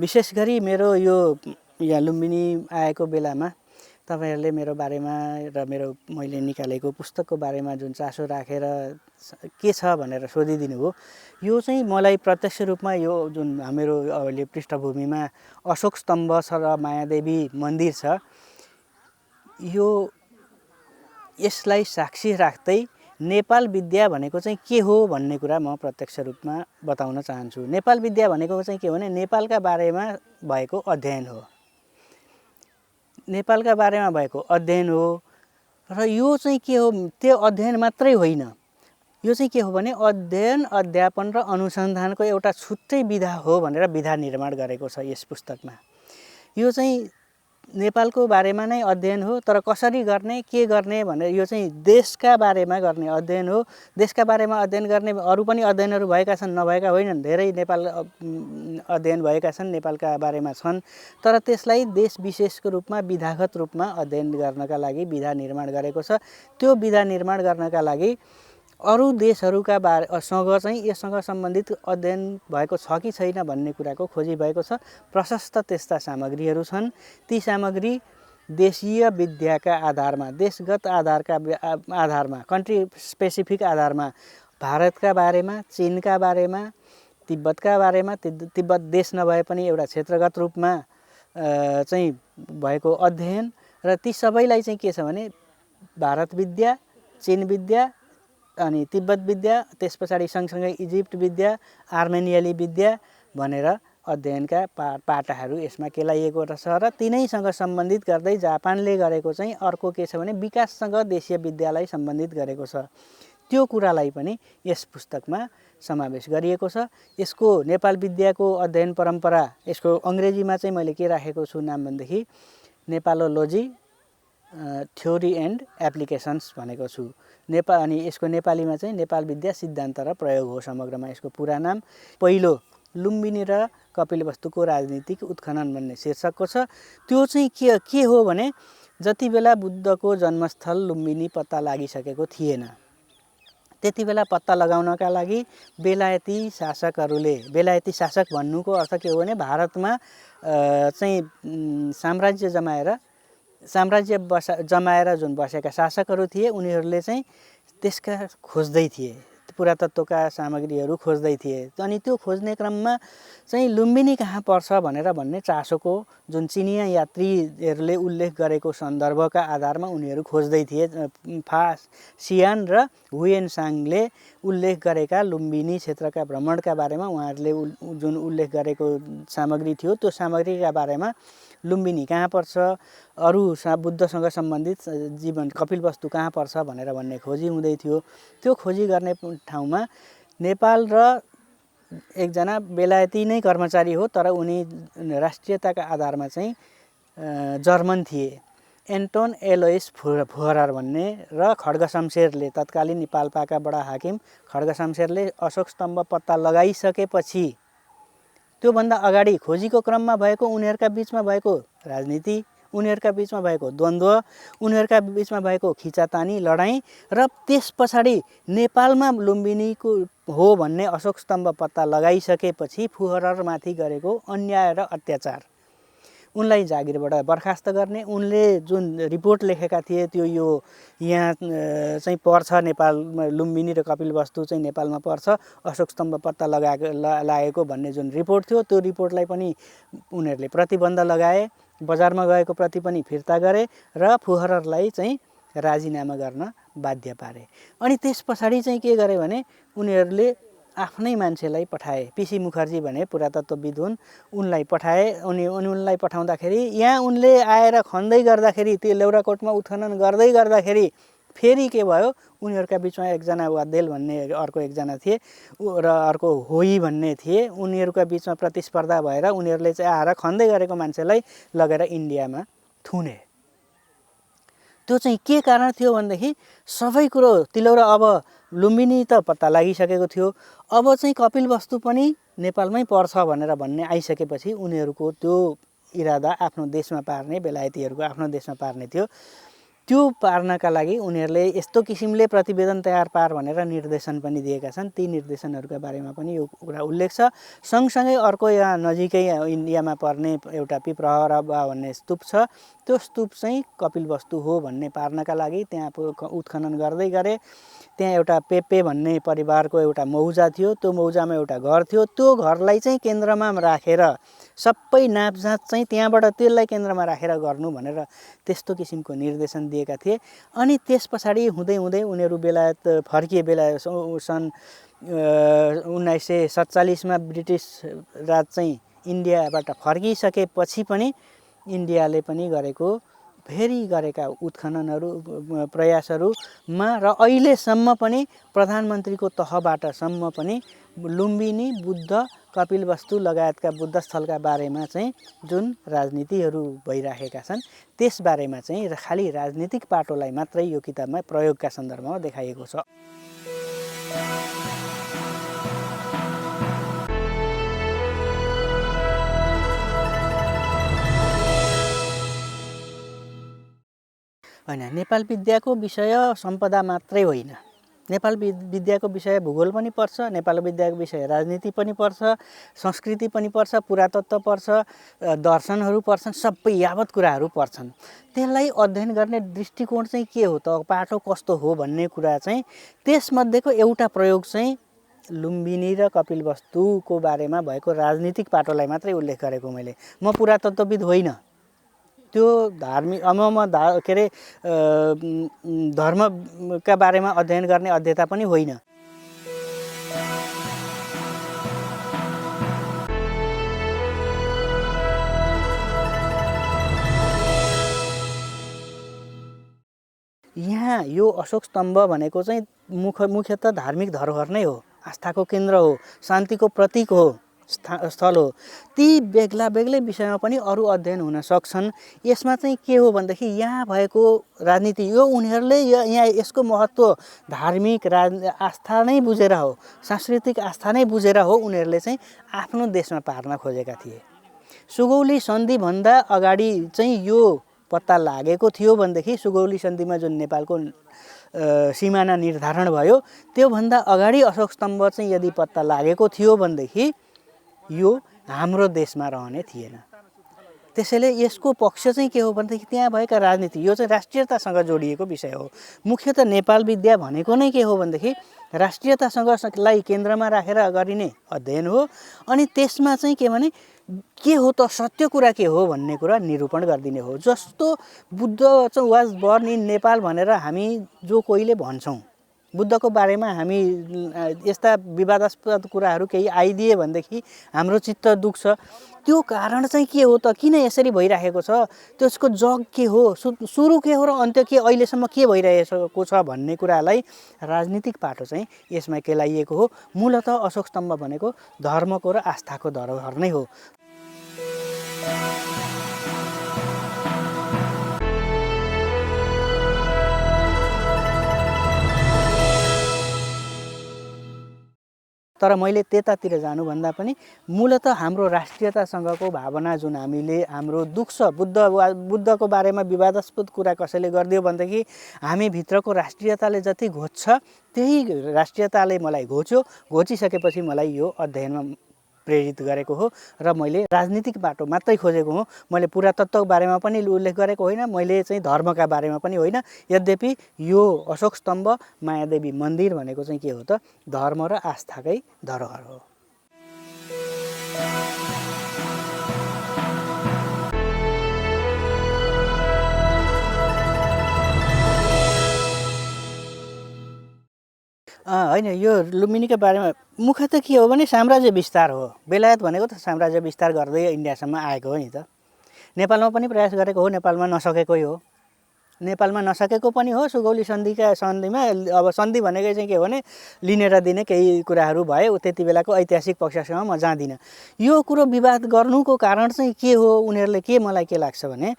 विशेष गरी मेरो यो यहाँ लुम्बिनी आएको बेलामा तपाईहरुले मेरो बारेमा र मैले निकालेको पुस्तकको बारेमा जुन चासो राखेर के छ भनेर सोधिदिनु हो, यो चाहिँ मलाई प्रत्यक्ष रूपमा यो जुन हाम्रो अहिले पृष्ठभूमिमा अशोक स्तम्भ छ र मायादेवी मन्दिर छ, यसलाई साक्षी राख्दै नेपाल विद्या भनेको चाहिँ के हो भन्ने कुरा म प्रत्यक्ष रूपमा बताउन चाहन्छु। नेपाल विद्या भनेको चाहिँ के हो भने नेपालका बारेमा भएको अध्ययन हो। नेपालका बारेमा भएको अध्ययन हो र यो चाहिँ के हो, त्यो अध्ययन मात्रै होइन, यो चाहिँ के हो भने अध्ययन, अध्यापन र अनुसन्धानको एउटा छुट्टै विधा हो भनेर विधा निर्माण गरेको छ यस पुस्तकमा। यो चाहिँ नेपालको बारेमा नै अध्ययन हो, तर कसरी गर्ने, के गर्ने भनेर यो चाहिँ देशका बारेमा गर्ने अध्ययन हो। देशका बारेमा अध्ययन गर्ने अरू पनि अध्ययनहरू भएका छन्, नभएका होइनन्, धेरै नेपाल अध्ययन भएका छन्, नेपालका बारेमा छन्, तर त्यसलाई देश विशेषको रूपमा विधागत रूपमा अध्ययन गर्नका लागि विधा निर्माण गरेको छ। त्यो विधा निर्माण गर्नका लागि अरू देशहरूका सँग चाहिँ यससँग सम्बन्धित अध्ययन भएको छ कि छैन भन्ने कुराको खोजी भएको छ। प्रशस्त त्यस्ता सामग्रीहरू छन्। ती सामग्री देशीय विद्याका आधारमा, देशगत आधारमा, कन्ट्री स्पेसिफिक आधारमा भारतका बारेमा, चीनका बारेमा, तिब्बतका बारेमा, तिब्बत देश नभए पनि एउटा क्षेत्रगत रूपमा चाहिँ भएको अध्ययन र ती सबैलाई चाहिँ के छ भने भारत विद्या, चीन विद्या अनि तिब्बत विद्या, त्यस पछाडि सँगसँगै इजिप्ट विद्या, आर्मेनियाली विद्या भनेर अध्ययनका पाटाहरू यसमा केलाइएको छ र तिनैसँग सम्बन्धित गर्दै जापानले गरेको चाहिँ अर्को के छ भने विकाससँग देशीय विद्यालाई सम्बन्धित गरेको छ। त्यो कुरालाई पनि यस पुस्तकमा समावेश गरिएको छ। यसको नेपाल विद्याको अध्ययन परम्परा, यसको अङ्ग्रेजीमा चाहिँ मैले के राखेको छु नाम भनेदेखि नेपालोलोजी थ्योरी एन्ड एप्लिकेसन्स भनेको छु। अनि यसको नेपालीमा चाहिँ नेपाल विद्या सिद्धान्त र प्रयोग हो समग्रमा यसको पुरा नाम। पहिलो लुम्बिनी र कपिलवस्तुको राजनीतिक उत्खनन भन्ने शीर्षकको छ। त्यो चाहिँ के हो भने जति बेला बुद्धको जन्मस्थल लुम्बिनी पत्ता लागिसकेको थिएन, त्यति बेला पत्ता लगाउनका लागि बेलायती शासकहरूले, बेलायती शासक भन्नुको अर्थ के हो भने भारतमा चाहिँ साम्राज्य जमाएर जुन बसेका शासकहरू थिए उनीहरूले चाहिँ त्यसका खोज्दै थिए, पुरातत्वका सामग्रीहरू खोज्दै थिए। अनि त्यो खोज्ने क्रममा चाहिँ लुम्बिनी कहाँ पर्छ भनेर भन्ने चासोको जुन चिनिया यात्रीहरूले उल्लेख गरेको सन्दर्भका आधारमा उनीहरू खोज्दै थिए। सियान र हुएनसाङले उल्लेख गरेका लुम्बिनी क्षेत्रका भ्रमणका बारेमा उहाँहरूले जुन उल्लेख गरेको सामग्री थियो त्यो सामग्रीका बारेमा लुम्बिनी कहाँ पर्छ, अरू बुद्धसँग सम्बन्धित जीवन कपिलवस्तु कहाँ पर्छ भनेर भन्ने खोजी हुँदै थियो। त्यो खोजी गर्ने ठाउँमा नेपाल र एकजना बेलायती नै कर्मचारी हो, तर उनी राष्ट्रियताका आधारमा चाहिँ जर्मन थिए, एन्टोन एलोइस फुहरर भन्ने र खड्गशमशेरले, तत्कालीन पाल्पाका बडा हाकिम खड्गशमशेरले अशोक स्तम्भ पत्ता लगाइसकेपछि त्योभन्दा अगाडि खोजीको क्रममा भएको उनीहरूका बीचमा भएको राजनीति, उनीहरूका बीचमा भएको द्वन्द्व, उनीहरूका बीचमा भएको खिचातानी लडाईँ र त्यस पछाडि नेपालमा लुम्बिनीको हो भन्ने अशोक स्तम्भ पत्ता लगाइसकेपछि फुहररमाथि गरेको अन्याय र अत्याचार, उनलाई जागिरबाट बर्खास्त गर्ने, उनले जुन रिपोर्ट लेखेका थिए त्यो यो यहाँ चाहिँ पर्छ, नेपालमा लुम्बिनी र कपिलवस्तु चाहिँ नेपालमा पर्छ, अशोक स्तम्भ पत्ता लागेको भन्ने जुन रिपोर्ट थियो त्यो रिपोर्टलाई पनि उनीहरूले प्रतिबन्ध लगाए, बजारमा गएको प्रति पनि फिर्ता गरे र फुहररलाई चाहिँ राजीनामा गर्न बाध्य पारे। अनि त्यस पछाडि चाहिँ के गरे भने उनीहरूले आफ्नै मान्छेलाई पठाए, पीसी मुखर्जी भने पुरातत्वविद हुन्, उनलाई पठाए। उनलाई पठाउँदाखेरि यहाँ उनले आएर खन्दै गर्दाखेरि, त्यो लौराकोटमा उत्खनन गर्दै गर्दाखेरि फेरि के भयो, उनीहरूका बीचमा एकजना वाद्देल भन्ने अर्को एकजना थिए र अर्को होई भन्ने थिए, उनीहरूका बीचमा प्रतिस्पर्धा भएर उनीहरूले चाहिँ आएर खन्दै गरेको मान्छेलाई लगेर इन्डियामा थुने। त्यो चाहिँ के कारण थियो भनेदेखि सबै कुरो तिलौरा, अब लुम्बिनी त पत्ता लागिसकेको थियो, अब चाहिँ कपिलवस्तु पनि नेपालमै पर्छ भनेर भन्ने आइसकेपछि उनीहरूको त्यो इरादा आफ्नो देशमा पार्ने, बेलायतीहरूको आफ्नो देशमा पार्ने थियो। त्यो पार्नका लागि उनीहरूले यस्तो किसिमले प्रतिवेदन तयार पार भनेर निर्देशन पनि दिएका छन्। ती निर्देशनहरूका बारेमा पनि यो कुरा उल्लेख छ। सँगसँगै अर्को यहाँ नजिकै इन्डियामा पर्ने एउटा पिप्रहरवा भन्ने स्तूप छ। त्यो स्तूप चाहिँ कपिलवस्तु हो भन्ने पार्नका लागि त्यहाँ उत्खनन गर्दै गरे। त्यहाँ एउटा पेपे भन्ने परिवारको एउटा मौजा थियो। त्यो मौजामा एउटा घर थियो। त्यो घरलाई चाहिँ केन्द्रमा राखेर सबै नापजाँच चाहिँ त्यहाँबाट त्यसलाई केन्द्रमा राखेर गर्नु भनेर त्यस्तो किसिमको निर्देशन दिएका थिए। अनि त्यस पछाडि हुँदै हुँदै उनीहरू बेलायत फर्किए। सन् 1947 ब्रिटिस राज चाहिँ इन्डियाबाट फर्किसकेपछि पनि इन्डियाले पनि फेरि गरेका उत्खननहरू प्रयासहरूमा र अहिलेसम्म पनि प्रधानमन्त्रीको तहबाटसम्म पनि लुम्बिनी बुद्ध कपिलवस्तु लगायतका बुद्धस्थलका बारेमा चाहिँ जुन राजनीतिहरू भइरहेका छन् त्यस बारेमा चाहिँ खालि राजनीतिक पाटोलाई मात्रै यो किताबमा प्रयोगका सन्दर्भमा देखाइएको छ। हैन, नेपाल विद्याको विषय सम्पदा मात्रै होइन। नेपाल विद्याको विषय भूगोल पनि पर्छ, नेपाल विद्याको विषय राजनीति पनि पर्छ, संस्कृति पनि पर्छ, पुरातत्व पर्छ, दर्शनहरू पर्छन्, सबै यावत कुराहरू पर्छन्। त्यसलाई अध्ययन गर्ने दृष्टिकोण चाहिँ के हो त, पाटो कस्तो हो भन्ने कुरा चाहिँ त्यसमध्येको एउटा प्रयोग चाहिँ लुम्बिनी र कपिलवस्तुको बारेमा भएको राजनीतिक पाटोलाई मात्रै उल्लेख गरेको मैले। म पुरातत्वविद होइन। त्यो धार्मिक के अरे धर्मका बारेमा अध्ययन गर्ने अध्येता पनि होइन। यहाँ यो अशोक स्तम्भ भनेको चाहिँ मुख्यतः धार्मिक धरोहर नै हो, आस्थाको केन्द्र हो, शान्तिको प्रतीक हो, स्थल हो। ती बेग्ला बेग्लै विषयमा पनि अरू अध्ययन हुन सक्छन्। यसमा चाहिँ के हो भनेदेखि यहाँ भएको राजनीति यो उनीहरूले यहाँ यसको महत्त्व धार्मिक आस्था नै बुझेर हो, सांस्कृतिक आस्था नै बुझेर हो उनीहरूले चाहिँ आफ्नो देशमा पार्न खोजेका थिए। सुगौली सन्धिभन्दा अगाडि चाहिँ यो पत्ता लागेको थियो भनेदेखि सुगौली सन्धिमा जुन नेपालको सिमाना निर्धारण भयो त्योभन्दा अगाडि अशोक स्तम्भ चाहिँ यदि पत्ता लागेको थियो भनेदेखि यो हाम्रो देशमा रहने थिएन। त्यसैले यसको पक्ष चाहिँ के हो भनेदेखि त्यहाँ भएका राजनीति यो चाहिँ राष्ट्रियतासँग जोडिएको विषय हो। मुख्यतः नेपाल विद्या भनेको नै के हो भनेदेखि राष्ट्रियतासँगलाई केन्द्रमा राखेर गरिने अध्ययन हो। अनि त्यसमा चाहिँ के भने के हो त सत्य कुरा के हो भन्ने कुरा निरूपण गरिदिने हो। जस्तो बुद्ध चाहिँ वाज बर्न इन नेपाल भनेर हामी जो कोहीले भन्छौँ, बुद्धको बारेमा हामी यस्ता विवादास्पद कुराहरू केही आइदिए भनेदेखि हाम्रो चित्त दुख्छ। त्यो कारण चाहिँ के हो त, किन यसरी भइरहेको छ, त्यसको जग के हो, सुरु के हो र अन्त्य के, अहिलेसम्म के भइरहेको छ भन्ने कुरालाई राजनीतिक पाटो चाहिँ यसमा केलाइएको हो। मूलतः अशोक स्तम्भ भनेको धर्मको र आस्थाको धरोहर नै हो। तर मैले त्यतातिर जानुभन्दा पनि मूलतः हाम्रो राष्ट्रियतासँगको भावना जुन हामीले हाम्रो दुख्छ, बुद्धको बारेमा विवादास्पद कुरा कसैले गरिदियो भनेदेखि हामी भित्रको राष्ट्रियताले जति घोच्छ त्यही राष्ट्रियताले मलाई घोचिसकेपछि मलाई यो अध्ययनमा प्रेरित गरेको हो र मैले राजनीतिक बाटो मात्रै खोजेको हो। मैले पुरातत्वको बारेमा पनि उल्लेख गरेको होइन, मैले चाहिँ धर्मका बारेमा पनि होइन। यद्यपि यो अशोक स्तम्भ मायादेवी मन्दिर भनेको चाहिँ के हो त, धर्म र आस्थाकै धरोहर हो। होइन, यो लुम्बिनीको बारेमा मुख्यतः के हो भने साम्राज्य विस्तार हो। बेलायत भनेको त साम्राज्य विस्तार गर्दै इन्डियासम्म आएको हो नि त। नेपालमा पनि प्रयास गरेको हो, नेपालमा नसकेकै हो। नेपालमा नसकेको पनि हो। सुगौली सन्धिमा अब सन्धि भनेको चाहिँ के हो भने लिने र दिने केही कुराहरू भए, त्यति बेलाको ऐतिहासिक पक्षसँग म जाँदिनँ। यो कुरो विवाद गर्नुको कारण चाहिँ के हो, उनीहरूले के, मलाई के लाग्छ भने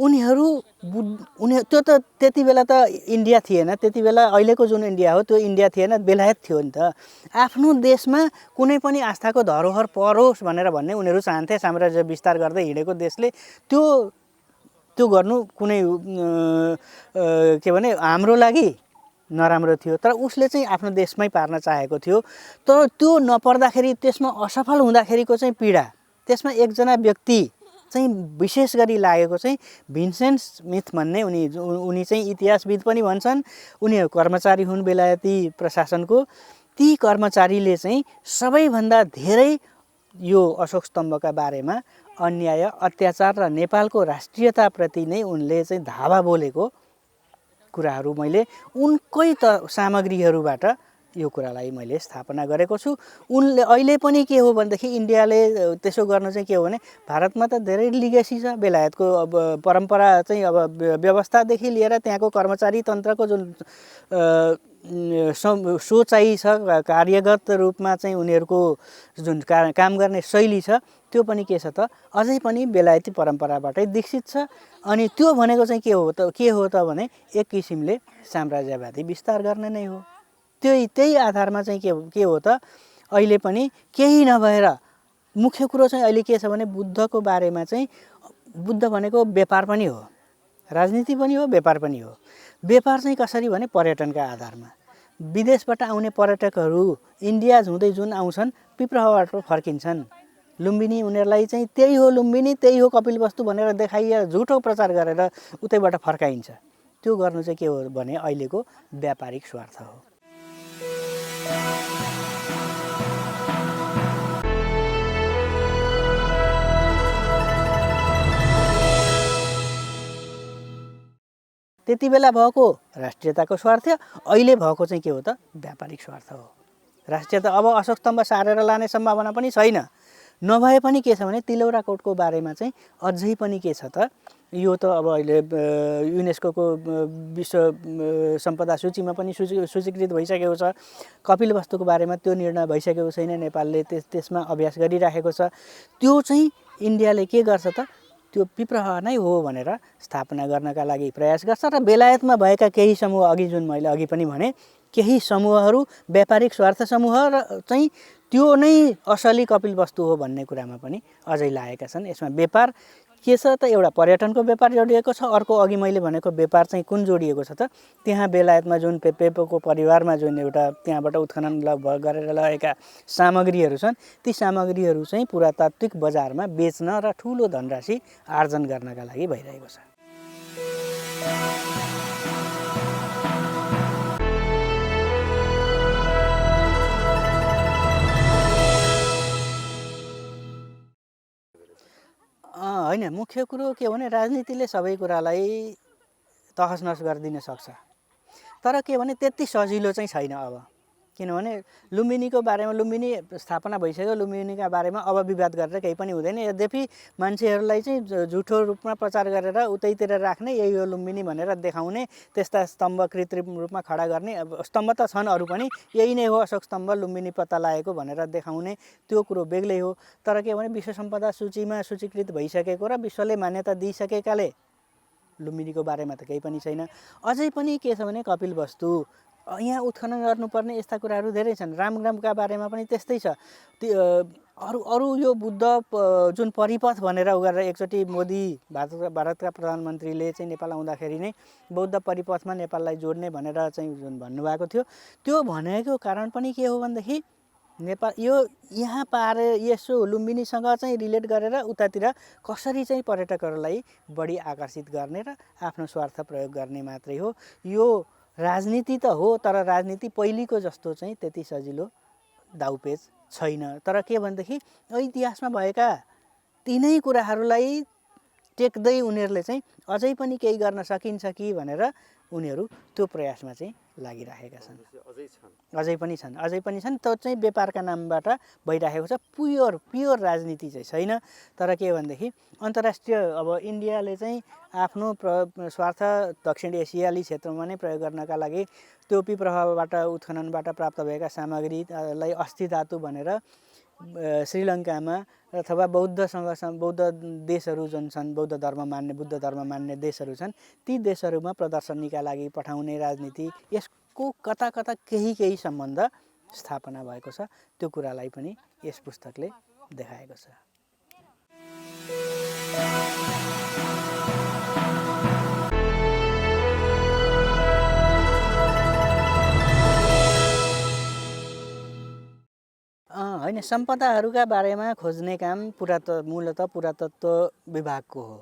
त्यो त त्यति बेला त इन्डिया थिएन, त्यति बेला अहिलेको जुन इन्डिया हो त्यो इन्डिया थिएन, बेलायत थियो नि त। आफ्नो देशमा कुनै पनि आस्थाको धरोहर परोस् भनेर भन्ने उनीहरू चाहन्थे। साम्राज्य विस्तार गर्दै हिँडेको देशले त्यो त्यो गर्नु कुनै के भने हाम्रो लागि नराम्रो थियो, तर उसले चाहिँ आफ्नो देशमै पार्न चाहेको थियो। तर त्यो नपर्दाखेरि त्यसमा असफल हुँदाखेरिको चाहिँ पीडा, त्यसमा एकजना व्यक्ति चाहिँ विशेष गरी लागेको चाहिँ भिन्सेन्ट स्मिथ भन्ने उनी चाहिँ इतिहासविद पनि भन्छन्। उनीहरू कर्मचारी हुन् बेलायती प्रशासनको। ती कर्मचारीले चाहिँ सबैभन्दा धेरै यो अशोक स्तम्भका बारेमा अन्याय अत्याचार र नेपालको राष्ट्रियताप्रति नै उनले चाहिँ धावा बोलेको कुराहरू मैले उनकै त सामग्रीहरूबाट यो कुरालाई मैले स्थापना गरेको छु। उनले अहिले पनि के हो भनेदेखि इन्डियाले त्यसो गर्न चाहिँ के हो भने भारतमा त धेरै लिगेसी छ, बेलायतको अब परम्परा चाहिँ अब व्यवस्थादेखि लिएर त्यहाँको कर्मचारी तन्त्रको जुन सोचाइ छ, कार्यगत रूपमा चाहिँ उनीहरूको जुन काम गर्ने शैली छ, त्यो पनि के छ त अझै पनि बेलायती परम्पराबाटै दीक्षित छ। अनि त्यो भनेको चाहिँ के हो त भने एक किसिमले साम्राज्यवादी विस्तार गर्ने नै हो। त्यही आधारमा चाहिँ के हो त अहिले पनि केही नभएर मुख्य कुरो चाहिँ अहिले के छ भने बुद्धको बारेमा चाहिँ बुद्ध भनेको व्यापार पनि हो, राजनीति पनि हो, व्यापार पनि हो। व्यापार चाहिँ कसरी भने पर्यटनका आधारमा विदेशबाट आउने पर्यटकहरू इन्डिया हुँदै जुन आउँछन् पिप्रहबाट फर्किन्छन्। लुम्बिनी उनीहरूलाई चाहिँ त्यही हो लुम्बिनी, त्यही हो कपिलवस्तु भनेर देखाइए झुटो प्रचार गरेर उतैबाट फर्काइन्छ। त्यो गर्नु चाहिँ के हो भने अहिलेको व्यापारिक स्वार्थ हो। त्यति बेला भएको राष्ट्रियताको स्वार्थ, अहिले भएको चाहिँ के हो त व्यापारिक स्वार्थ हो। राष्ट्रियता अब अशोक स्तम्भ सारेर लाने सम्भावना पनि छैन। नभए पनि के छ भने तिलौरा कोटको बारेमा चाहिँ अझै पनि के छ त यो त अब अहिले युनेस्को विश्व सम्पदा सूचीमा पनि सूचीकृत भइसकेको छ। कपिलवस्तुको बारेमा त्यो निर्णय भइसकेको छैन, नेपालले त्यसमा अभ्यास गरिराखेको छ। त्यो चाहिँ इन्डियाले के गर्छ त त्यो विप्रह नै हो भनेर स्थापना गर्नका लागि प्रयास गर्छ। र बेलायतमा भएका केही समूह, अघि जुन मैले अघि पनि भने, केही समूहहरू व्यापारिक स्वार्थ समूह र चाहिँ त्यो नै असली कपिलवस्तु हो भन्ने कुरामा पनि अझै लागेका छन्। यसमा व्यापार के छ त एउटा पर्यटनको व्यापार जोडिएको छ, अर्को अघि मैले भनेको व्यापार चाहिँ कुन जोडिएको छ त त्यहाँ बेलायतमा जुन पेपेको परिवारमा जुन एउटा त्यहाँबाट उत्खनन गरेर लगेका सामग्रीहरू छन्, ती सामग्रीहरू चाहिँ पुरातात्विक बजारमा बेच्न र ठुलो धनराशि आर्जन गर्नका लागि भइरहेको छ। होइन, मुख्य कुरो के हो भने राजनीतिले सबै कुरालाई तहस नहस गरिदिन सक्छ, तर के भने त्यति सजिलो चाहिँ छैन अब। किनभने लुम्बिनीको बारेमा, लुम्बिनी स्थापना भइसक्यो, लुम्बिनीका बारेमा अब विवाद गरेर केही पनि हुँदैन। यद्यपि मान्छेहरूलाई चाहिँ झुठो रूपमा प्रचार गरेर उतैतिर राख्ने, यही हो लुम्बिनी भनेर देखाउने, त्यस्ता स्तम्भ कृत्रिम रूपमा खडा गर्ने, अब स्तम्भ त छन् अरू पनि, यही नै हो अशोक स्तम्भ, लुम्बिनी पत्ता लागेको भनेर देखाउने, त्यो कुरो बेग्लै हो। तर के भने विश्व सम्पदा सूचीमा सूचीकृत भइसकेको र विश्वले मान्यता दिइसकेकाले लुम्बिनीको बारेमा त केही पनि छैन। अझै पनि के छ भने कपिलवस्तु यहाँ उत्खनन गर्नुपर्ने यस्ता कुराहरू धेरै छन्। रामग्रामका बारेमा पनि त्यस्तै छ। अरू यो बुद्ध जुन परिपथ भनेर गरेर एकचोटि मोदी भारतका प्रधानमन्त्रीले चाहिँ नेपाल आउँदाखेरि नै बौद्ध परिपथमा नेपाललाई जोड्ने भनेर चाहिँ जुन भन्नुभएको थियो, त्यो भनेको कारण पनि के हो भनेदेखि नेपाल यो यहाँ पारे यसो लुम्बिनीसँग चाहिँ रिलेट गरेर उतातिर कसरी चाहिँ पर्यटकहरूलाई बढी आकर्षित गर्ने र आफ्नो स्वार्थ प्रयोग गर्ने मात्रै हो। यो राजनीति त हो, तर राजनीति पहिलेको जस्तो चाहिँ त्यति सजिलो दाउपेच छैन। तर के भनेदेखि इतिहासमा भएका तिनै कुराहरूलाई टेक्दै उनीहरूले चाहिँ अझै पनि केही गर्न सकिन्छ कि भनेर उनीहरू त्यो प्रयासमा चाहिँ लागिरहेका छन्। अझै पनि छन्। त्यो चाहिँ व्यापारका नामबाट भइरहेको छ। प्योर राजनीति चाहिँ छैन। तर के भनेदेखि अन्तर्राष्ट्रिय अब इन्डियाले चाहिँ आफ्नो स्वार्थ दक्षिण एसियाली क्षेत्रमा नै प्रयोग गर्नका लागि त्यो पिप्रहबाट उत्खननबाट प्राप्त भएका सामग्रीलाई अस्थि धातु भनेर श्रीलङ्कामा अथवा बौद्ध देशहरू जुन छन्, बुद्ध धर्म मान्ने देशहरू छन्, ती देशहरूमा प्रदर्शनीका लागि पठाउने राजनीति, यसको कता कता केही सम्बन्ध स्थापना भएको छ। त्यो कुरालाई पनि यस पुस्तकले देखाएको छ। होइन, सम्पदाहरूका बारेमा खोज्ने काम मूलतः पुरातत्व विभागको हो।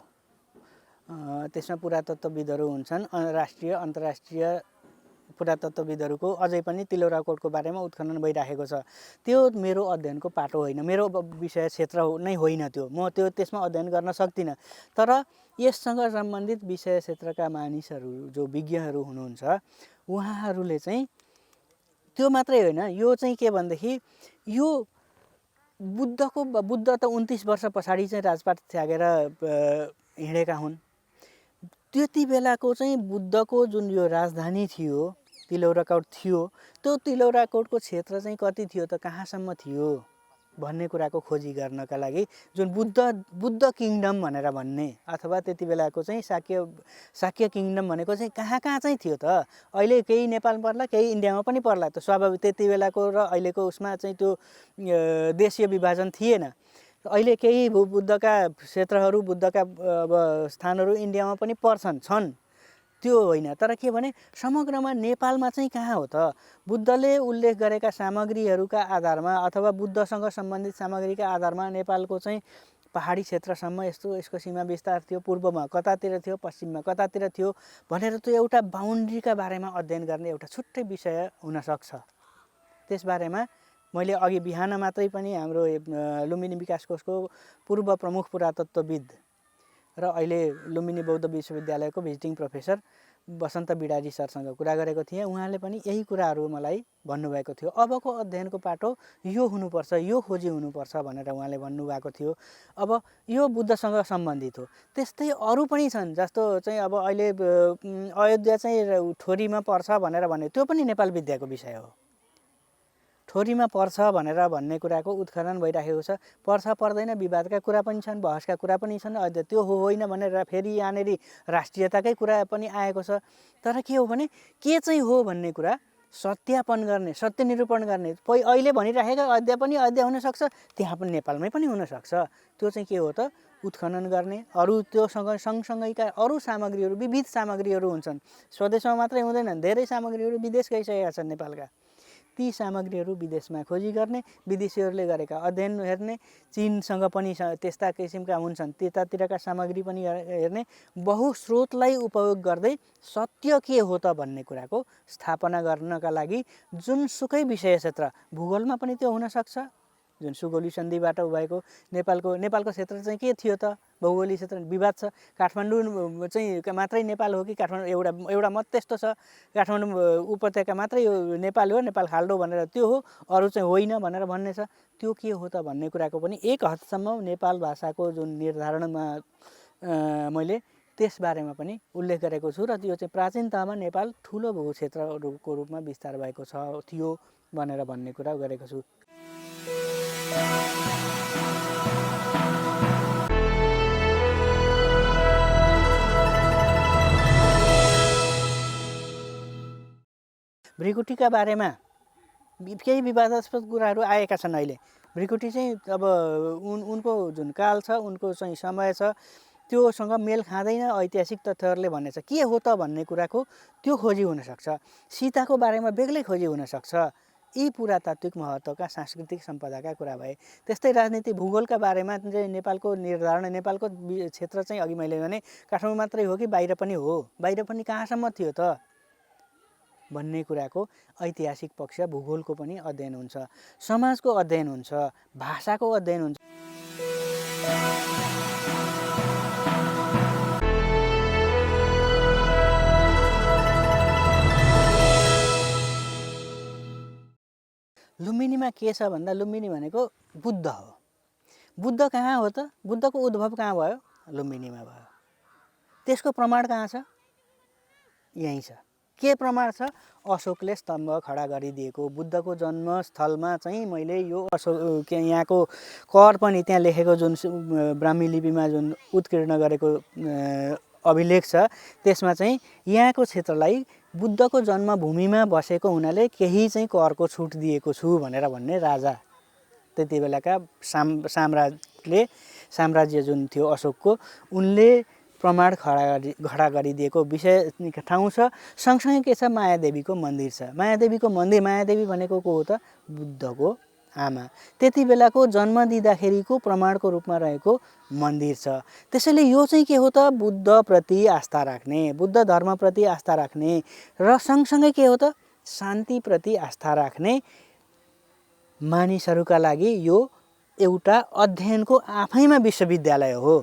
त्यसमा पुरातत्वविदहरू हुन्छन्, राष्ट्रिय अन्तर्राष्ट्रिय पुरातत्वविदहरूको अझै पनि तिलौराकोटको बारेमा उत्खनन भइराखेको छ। त्यो मेरो अध्ययनको पाटो होइन, मेरो विषय क्षेत्र नै होइन त्यो, म त्यसमा अध्ययन गर्न सक्दिनँ। तर यससँग सम्बन्धित विषय क्षेत्रका मानिसहरू जो विज्ञहरू हुनुहुन्छ उहाँहरूले चाहिँ त्यो मात्रै होइन, यो चाहिँ के भनेदेखि यो बुद्ध त 29 वर्ष पछाडि चाहिँ राजपाट त्यागेर हिँडेका हुन्। त्यति बेलाको चाहिँ बुद्धको जुन यो राजधानी थियो तिलौराकोट थियो, त्यो तिलौराकोटको क्षेत्र चाहिँ कति थियो त, कहाँसम्म थियो भन्ने कुराको खोजी गर्नका लागि जुन बुद्ध किङडम भनेर भन्ने अथवा त्यति बेलाको चाहिँ शाक्य किङडम भनेको चाहिँ कहाँ कहाँ चाहिँ थियो त। अहिले केही नेपाल पर्ला, केही इन्डियामा पनि पर्ला, त स्वाभाविक त्यति बेलाको र अहिलेको उसमा चाहिँ त्यो देशीय विभाजन थिएन। अहिले केही बुद्धका क्षेत्रहरू, बुद्धका स्थानहरू इन्डियामा पनि छन्, त्यो होइन। तर के भने समग्रमा नेपालमा चाहिँ कहाँ हो त, बुद्धले उल्लेख गरेका सामग्रीहरूका आधारमा अथवा बुद्धसँग सम्बन्धित सामग्रीका आधारमा नेपालको चाहिँ पहाडी क्षेत्रसम्म यसको सीमा विस्तार थियो, पूर्वमा कतातिर थियो, पश्चिममा कतातिर थियो भनेर त्यो एउटा बााउन्ड्रीका बारेमा अध्ययन गर्ने एउटा छुट्टै विषय हुनसक्छ। त्यसबारेमा मैले अघि बिहान मात्रै पनि हाम्रो लुम्बिनी विकास कोषको पूर्व प्रमुख पुरातत्वविद र अहिले लुम्बिनी बौद्ध विश्वविद्यालयको भिजिटिङ प्रोफेसर बसन्त बिडाजी सरसँग कुरा गरेको थिएँ। उहाँले पनि यही कुराहरू मलाई भन्नुभएको थियो, अबको अध्ययनको पाटो यो हुनुपर्छ, यो खोजी हुनुपर्छ भनेर उहाँले भन्नुभएको थियो। अब यो बुद्धसँग सम्बन्धित हो। त्यस्तै अरू पनि छन्, जस्तो चाहिँ अब अहिले अयोध्या चाहिँ ठोरीमा पर्छ भनेर भन्ने, त्यो पनि नेपाल विद्याको विषय हो। ठोरीमा पर्छ भनेर भन्ने कुराको उत्खनन भइराखेको छ। पर्छ पर्दैन विवादका कुरा पनि छन्, बहसका कुरा पनि छन्। अहिले त्यो होइन भनेर फेरि यहाँनिर राष्ट्रियताकै कुरा पनि आएको छ। तर के हो भने के चाहिँ हो भन्ने कुरा सत्यापन गर्ने, सत्य निरूपण गर्ने, अहिले भनिराखेका अयोध्या पनि अयोध्या हुनसक्छ, त्यहाँ पनि नेपालमै पनि हुनसक्छ। त्यो चाहिँ के हो त, उत्खनन गर्ने। अरू त्योसँग सँगसँगैका अरू सामग्रीहरू, विविध सामग्रीहरू हुन्छन्, स्वदेशमा मात्रै हुँदैनन्, धेरै सामग्रीहरू विदेश गइसकेका छन् नेपालका। ती सामग्रीहरू विदेशमा खोजी गर्ने, विदेशीहरूले गरेका अध्ययन हेर्ने, चीनसँग पनि त्यस्ता किसिमका हुन्छन्, त्यतातिरका सामग्री पनि हेर्ने, बहुस्रोतलाई उपयोग गर्दै सत्य के हो त भन्ने कुराको स्थापना गर्नका लागि जुनसुकै विषय क्षेत्र, भूगोलमा पनि त्यो हुनसक्छ, जुन सुगौली सन्धिबाट भएको नेपालको क्षेत्र चाहिँ के थियो त, भौगोलिक क्षेत्र विवाद छ। काठमाडौँ चाहिँ मात्रै नेपाल हो कि काठमाडौँ एउटा मत त्यस्तो छ, काठमाडौँ उपत्यका मात्रै नेपाल हो, नेपाल खाल्डो भनेर त्यो हो, अरू चाहिँ होइन भनेर भन्ने छ। त्यो के हो त भन्ने कुराको पनि एक हदसम्म नेपाल भाषाको जुन निर्धारणमा मैले त्यसबारेमा पनि उल्लेख गरेको छु र त्यो चाहिँ प्राचीनतामा नेपाल ठुलो भू क्षेत्रको रूपमा विस्तार भएको थियो भनेर भन्ने कुरा गरेको छु। भृकुटीका बारेमा केही विवादास्पद कुराहरू आएका छन्। अहिले भृकुटी चाहिँ अब उनको जुन काल छ, उनको चाहिँ समय छ, त्योसँग मेल खाँदैन ऐतिहासिक तथ्यहरूले भन्ने छ। के हो त भन्ने कुराको त्यो खोजी हुनसक्छ। सीताको बारेमा बेग्लै खोजी हुनसक्छ। यी पुरातात्विक महत्त्वका सांस्कृतिक सम्पदाका कुरा भए। त्यस्तै राजनीति भूगोलका बारेमा चाहिँ नेपालको निर्धारण, नेपालको क्षेत्र चाहिँ अघि मैले भने काठमाडौँ मात्रै हो कि बाहिर पनि हो, बाहिर पनि कहाँसम्म थियो त भन्ने कुराको ऐतिहासिक पक्ष, भूगोलको पनि अध्ययन हुन्छ, समाजको अध्ययन हुन्छ, भाषाको अध्ययन हुन्छ। लुम्बिनीमा के छ भन्दा लुम्बिनी भनेको बुद्ध हो। बुद्ध कहाँ हो त, बुद्धको उद्भव कहाँ भयो, लुम्बिनीमा भयो। त्यसको प्रमाण कहाँ छ, यहीँ छ। के प्रमाण छ, अशोकले स्तम्भ खडा गरिदिएको बुद्धको जन्मस्थलमा चाहिँ मैले यो अशोक यहाँको कर पनि त्यहाँ लेखेको जुन ब्राह्मी लिपिमा जुन उत्कीर्ण गरेको अभिलेख छ त्यसमा चाहिँ यहाँको क्षेत्रलाई बुद्धको जन्मभूमिमा बसेको हुनाले केही चाहिँ करको छुट दिएको छु भनेर भन्ने राजा त्यति बेलाका साम्राज्य जुन थियो अशोकको, उनले प्रमाण खडा गरिदिएको विषय ठाउँ छ। सँगसँगै के छ, मायादेवीको मन्दिर छ। मायादेवीको मन्दिर, मायादेवी भनेको को हो त, बुद्धको आमा त्यति बेलाको जन्म दिँदाखेरिको प्रमाणको रूपमा रहेको मन्दिर छ। त्यसैले यो चाहिँ के हो त बुद्धप्रति आस्था राख्ने, बुद्ध धर्मप्रति आस्था राख्ने र सँगसँगै के हो त शान्तिप्रति आस्था राख्ने मानिसहरूका लागि यो एउटा अध्ययनको आफैमा विश्वविद्यालय हो,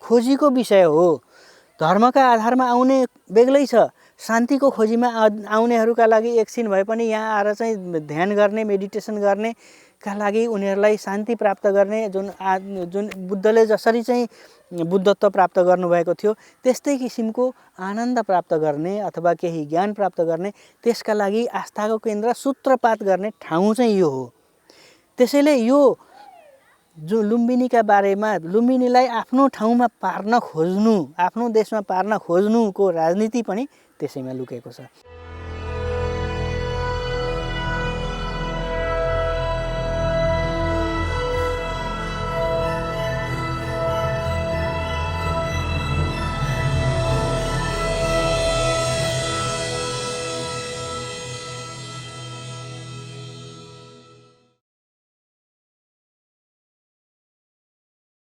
खोजीको विषय हो। धर्मका आधारमा आउने बेग्लै छ, शान्तिको खोजीमा आउनेहरूका लागि एकछिन भए पनि यहाँ आएर चाहिँ ध्यान गर्ने, मेडिटेसन गर्नेका लागि उनीहरूलाई शान्ति प्राप्त गर्ने जुन बुद्धले जसरी चाहिँ बुद्धत्व प्राप्त गर्नुभएको थियो त्यस्तै किसिमको आनन्द प्राप्त गर्ने अथवा केही ज्ञान प्राप्त गर्ने त्यसका लागि आस्थाको केन्द्र सूत्रपात गर्ने ठाउँ चाहिँ यो हो। त्यसैले यो जो लुम्बिनीका बारेमा लुम्बिनीलाई आफ्नो ठाउँमा पार्न खोज्नु, आफ्नो देशमा पार्न खोज्नुको राजनीति पनि त्यसैमा लुकेको छ।